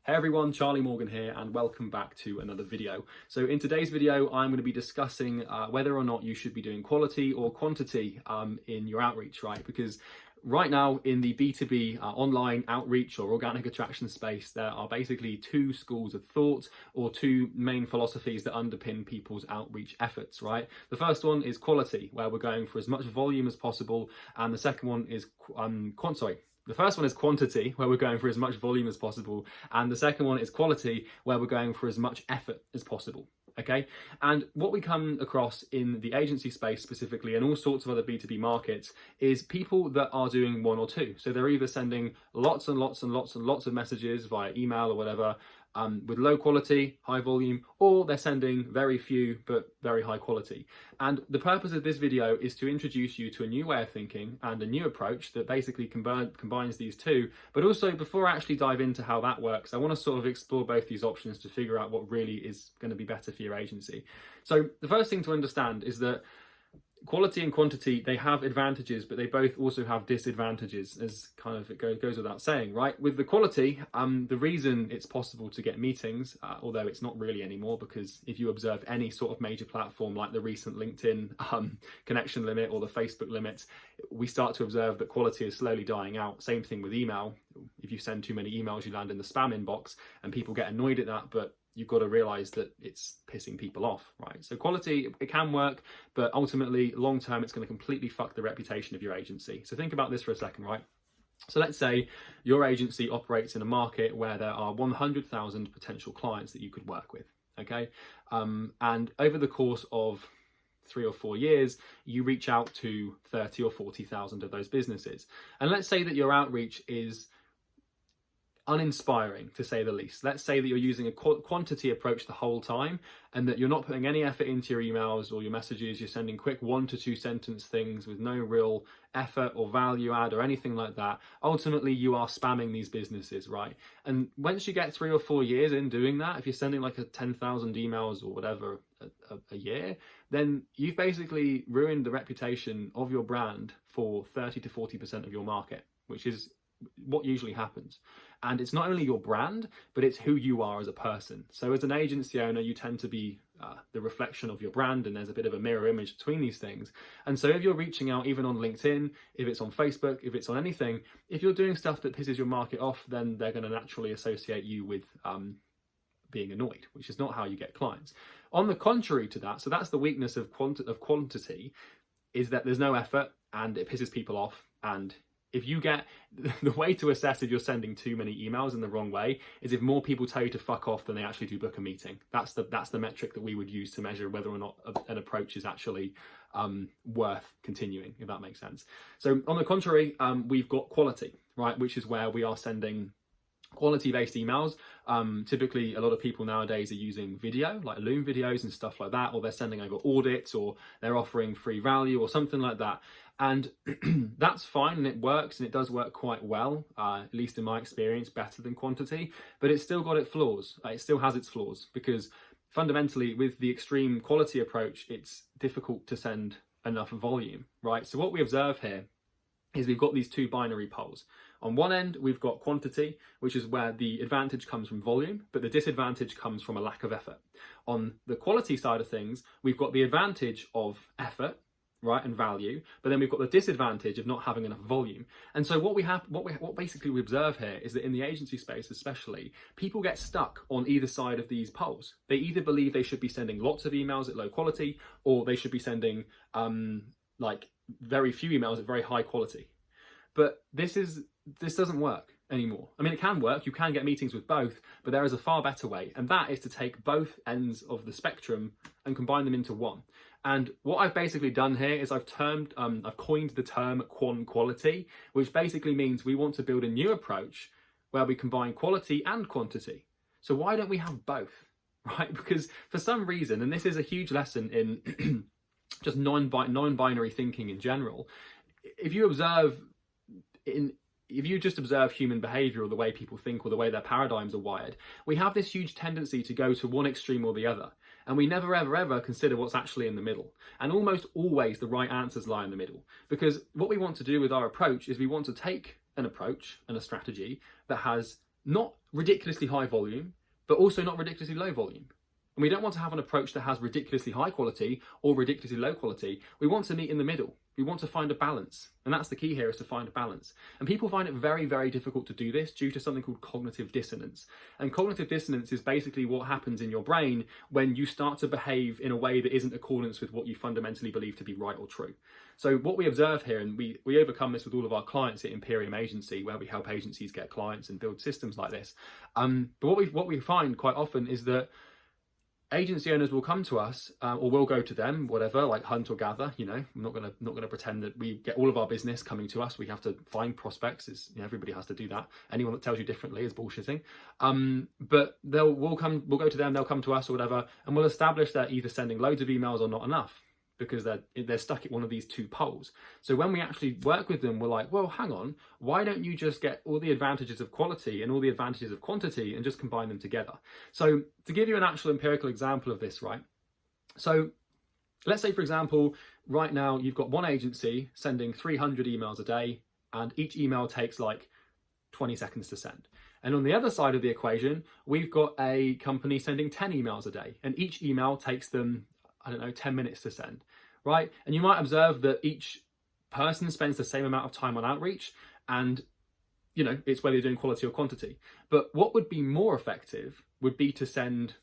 Hey everyone, Charlie Morgan here and welcome back to another video. So in today's video, I'm going to be discussing whether or not you should be doing quality or quantity in your outreach, right? Because right now in the B2B online outreach or organic attraction space, there are basically two schools of thought or two main philosophies that underpin people's outreach efforts, right? The first one is quality, where we're going for as much volume as possible, and the second one is the first one is quantity, where we're going for as much volume as possible, and the second one is quality, where we're going for as much effort as possible. Okay, and what we come across in the agency space specifically, and all sorts of other B2B markets, is people that are doing one or two. So they're either sending lots and lots and lots and lots of messages via email or whatever, with low quality, high volume, or they're sending very few but very high quality. And the purpose of this video is to introduce you to a new way of thinking and a new approach that basically combines these two. But also, before I actually dive into how that works, I want to sort of explore both these options to figure out what really is going to be better for your agency. So the first thing to understand is that quality and quantity, they have advantages, but they both also have disadvantages, as kind of it goes without saying, right? With the quality, the reason it's possible to get meetings, although it's not really anymore, because if you observe any sort of major platform like the recent LinkedIn connection limit or the Facebook limits, we start to observe that quality is slowly dying out. Same thing with email. If you send too many emails, you land in the spam inbox and people get annoyed at that, but you've got to realize that it's pissing people off, right? So quality, it can work, but ultimately, long term, it's going to completely fuck the reputation of your agency. So think about this for a second, right? So let's say your agency operates in a market where there are 100,000 potential clients that you could work with, okay? And over the course of 3 or 4 years, you reach out to 30 or 40,000 of those businesses. And let's say that your outreach is uninspiring, to say the least. Let's say that you're using a quantity approach the whole time and that you're not putting any effort into your emails or your messages. You're sending quick 1 to 2 sentence things with no real effort or value add or anything like that. Ultimately, you are spamming these businesses, right? And once you get 3 or 4 years in doing that, if you're sending like 10,000 emails or whatever a year, then you've basically ruined the reputation of your brand for 30 to 40% of your market, which is what usually happens. And it's not only your brand, but it's who you are as a person. So as an agency owner, you tend to be the reflection of your brand, and there's a bit of a mirror image between these things. And so if you're reaching out even on LinkedIn, if it's on Facebook, if it's on anything, if you're doing stuff that pisses your market off, then they're going to naturally associate you with being annoyed, which is not how you get clients. On the contrary to that, so that's the weakness of quantity, is that there's no effort and it pisses people off. And if you get, the way to assess if you're sending too many emails in the wrong way is if more people tell you to fuck off than they actually do book a meeting. That's the metric that we would use to measure whether or not an approach is actually worth continuing, if that makes sense. So on the contrary, we've got quality, right? Which is where we are sending quality-based emails. Typically, a lot of people nowadays are using video, like Loom videos and stuff like that, or they're sending over audits, or they're offering free value or something like that. And that's fine, and it works, and it does work quite well, at least in my experience, better than quantity, but it's still got its flaws. It still has its flaws, because fundamentally, with the extreme quality approach, it's difficult to send enough volume, right? So what we observe here is we've got these two binary poles. On one end, we've got quantity, which is where the advantage comes from volume, but the disadvantage comes from a lack of effort. On the quality side of things, we've got the advantage of effort, right, and value, but then we've got the disadvantage of not having enough volume. And so what basically we observe here is that in the agency space especially, people get stuck on either side of these poles. They either believe they should be sending lots of emails at low quality, or they should be sending like very few emails at very high quality. But this doesn't work anymore. I mean, it can work, you can get meetings with both, but there is a far better way, and that is to take both ends of the spectrum and combine them into one. And what I've basically done here is I've coined the term quality, which basically means we want to build a new approach where we combine quality and quantity. So why don't we have both, right? Because for some reason, and this is a huge lesson in just non-binary thinking in general, if you just observe human behavior or the way people think or the way their paradigms are wired, we have this huge tendency to go to one extreme or the other. And we never, ever, ever consider what's actually in the middle. And almost always the right answers lie in the middle. Because what we want to do with our approach is we want to take an approach and a strategy that has not ridiculously high volume, but also not ridiculously low volume. And we don't want to have an approach that has ridiculously high quality or ridiculously low quality. We want to meet in the middle. We want to find a balance. And that's the key here, is to find a balance. And people find it very, very difficult to do this due to something called cognitive dissonance. And cognitive dissonance is basically what happens in your brain when you start to behave in a way that isn't accordance with what you fundamentally believe to be right or true. So what we observe here, and we overcome this with all of our clients at Imperium Agency, where we help agencies get clients and build systems like this. But what we find quite often is that agency owners will come to us, or we'll go to them, whatever, like hunt or gather. You know, I'm not gonna pretend that we get all of our business coming to us. We have to find prospects. Everybody has to do that. Anyone that tells you differently is bullshitting. But we'll go to them. They'll come to us or whatever, and we'll establish they're either sending loads of emails or not enough, because they're stuck at one of these two poles. So when we actually work with them, we're like, well, hang on, why don't you just get all the advantages of quality and all the advantages of quantity and just combine them together? So to give you an actual empirical example of this, right? So let's say, for example, right now you've got one agency sending 300 emails a day, and each email takes like 20 seconds to send. And on the other side of the equation, we've got a company sending 10 emails a day, and each email takes them, I don't know, 10 minutes to send, right? And you might observe that each person spends the same amount of time on outreach, and, you know, it's whether you're doing quality or quantity. But what would be more effective would be to send,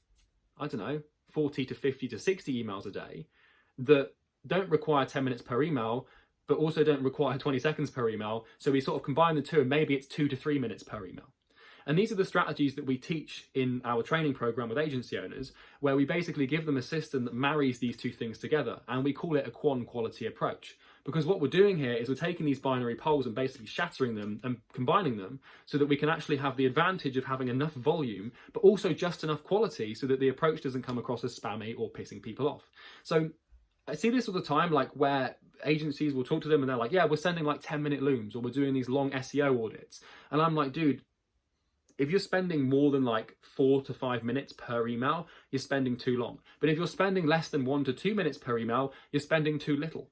I don't know, 40 to 50 to 60 emails a day that don't require 10 minutes per email, but also don't require 20 seconds per email. So we sort of combine the two, and maybe it's 2 to 3 minutes per email. And these are the strategies that we teach in our training program with agency owners, where we basically give them a system that marries these two things together, and we call it a quality approach. Because what we're doing here is we're taking these binary poles and basically shattering them and combining them so that we can actually have the advantage of having enough volume, but also just enough quality so that the approach doesn't come across as spammy or pissing people off. So I see this all the time, like where agencies will talk to them and they're like, yeah, we're sending like 10-minute looms, or we're doing these long SEO audits. And I'm like, dude, if you're spending more than like 4 to 5 minutes per email, you're spending too long. But if you're spending less than 1 to 2 minutes per email, you're spending too little.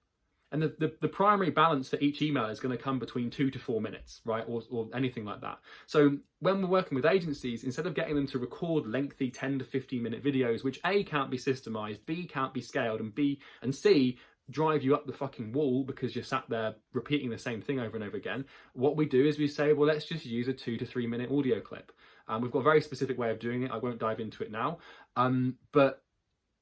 And the primary balance for each email is going to come between 2 to 4 minutes, right? Or anything like that. So when we're working with agencies, instead of getting them to record lengthy 10 to 15 minute videos, which A, can't be systemized, B, can't be scaled, and C, drive you up the fucking wall because you're sat there repeating the same thing over and over again, what we do is we say, well, let's just use a 2 to 3 minute audio clip. We've got a very specific way of doing it. I won't dive into it now. But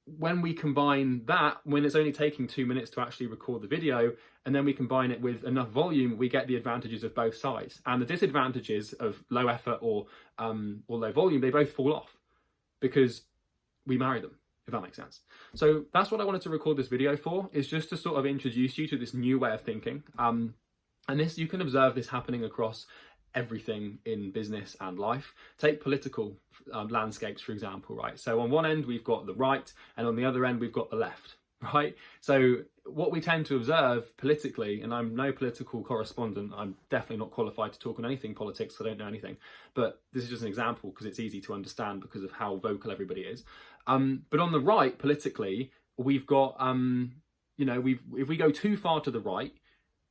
when we combine that, when it's only taking 2 minutes to actually record the video, and then we combine it with enough volume, we get the advantages of both sides. And the disadvantages of low effort or low volume, they both fall off because we marry them, if that makes sense. So that's what I wanted to record this video for, is just to sort of introduce you to this new way of thinking. And this, you can observe this happening across everything in business and life. Take political landscapes, for example, right? So on one end, we've got the right, and on the other end, we've got the left, right? So what we tend to observe politically, and I'm no political correspondent, I'm definitely not qualified to talk on anything politics, I don't know anything, but this is just an example because it's easy to understand because of how vocal everybody is. But on the right, politically, we've got, if we go too far to the right,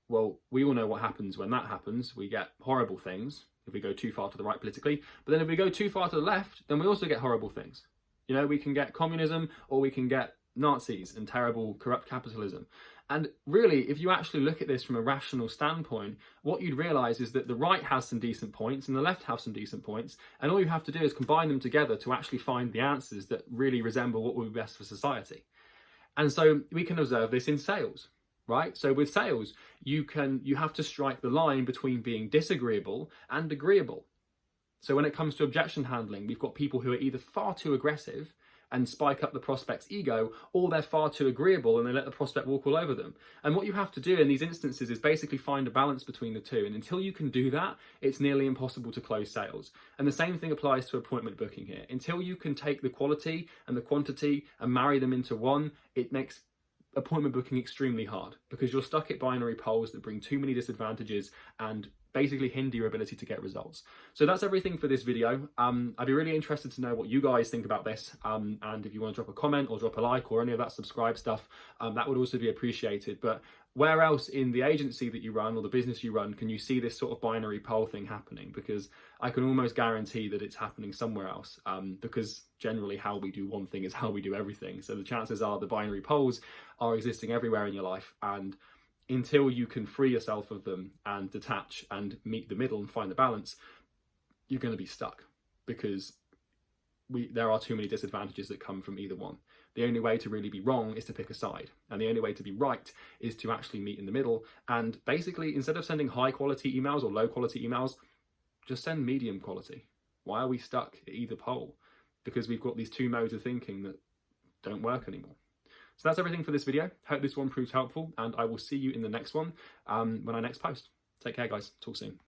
well, we all know what happens when that happens. We get horrible things if we go too far to the right politically. But then if we go too far to the left, then we also get horrible things. You know, we can get communism, or we can get Nazis and terrible corrupt capitalism. And really, if you actually look at this from a rational standpoint, what you'd realize is that the right has some decent points and the left have some decent points. And all you have to do is combine them together to actually find the answers that really resemble what would be best for society. And so we can observe this in sales. Right? So with sales, you have to strike the line between being disagreeable and agreeable. So when it comes to objection handling, we've got people who are either far too aggressive and spike up the prospect's ego, or they're far too agreeable and they let the prospect walk all over them. And what you have to do in these instances is basically find a balance between the two. And until you can do that, it's nearly impossible to close sales. And the same thing applies to appointment booking here. Until you can take the quality and the quantity and marry them into one, it makes appointment booking extremely hard because you're stuck at binary poles that bring too many disadvantages and basically hinder your ability to get results. So that's everything for this video. I'd be really interested to know what you guys think about this. And if you want to drop a comment or drop a like or any of that subscribe stuff, that would also be appreciated. But where else in the agency that you run or the business you run can you see this sort of binary pole thing happening? Because I can almost guarantee that it's happening somewhere else, because generally how we do one thing is how we do everything. So the chances are the binary poles are existing everywhere in your life, and until you can free yourself of them and detach and meet the middle and find the balance, you're going to be stuck, because there are too many disadvantages that come from either one. The only way to really be wrong is to pick a side, and the only way to be right is to actually meet in the middle. And basically, instead of sending high quality emails or low quality emails, just send medium quality. Why are we stuck at either pole? Because we've got these two modes of thinking that don't work anymore. So that's everything for this video. Hope this one proves helpful, and I will see you in the next one when I next post. Take care, guys. Talk soon.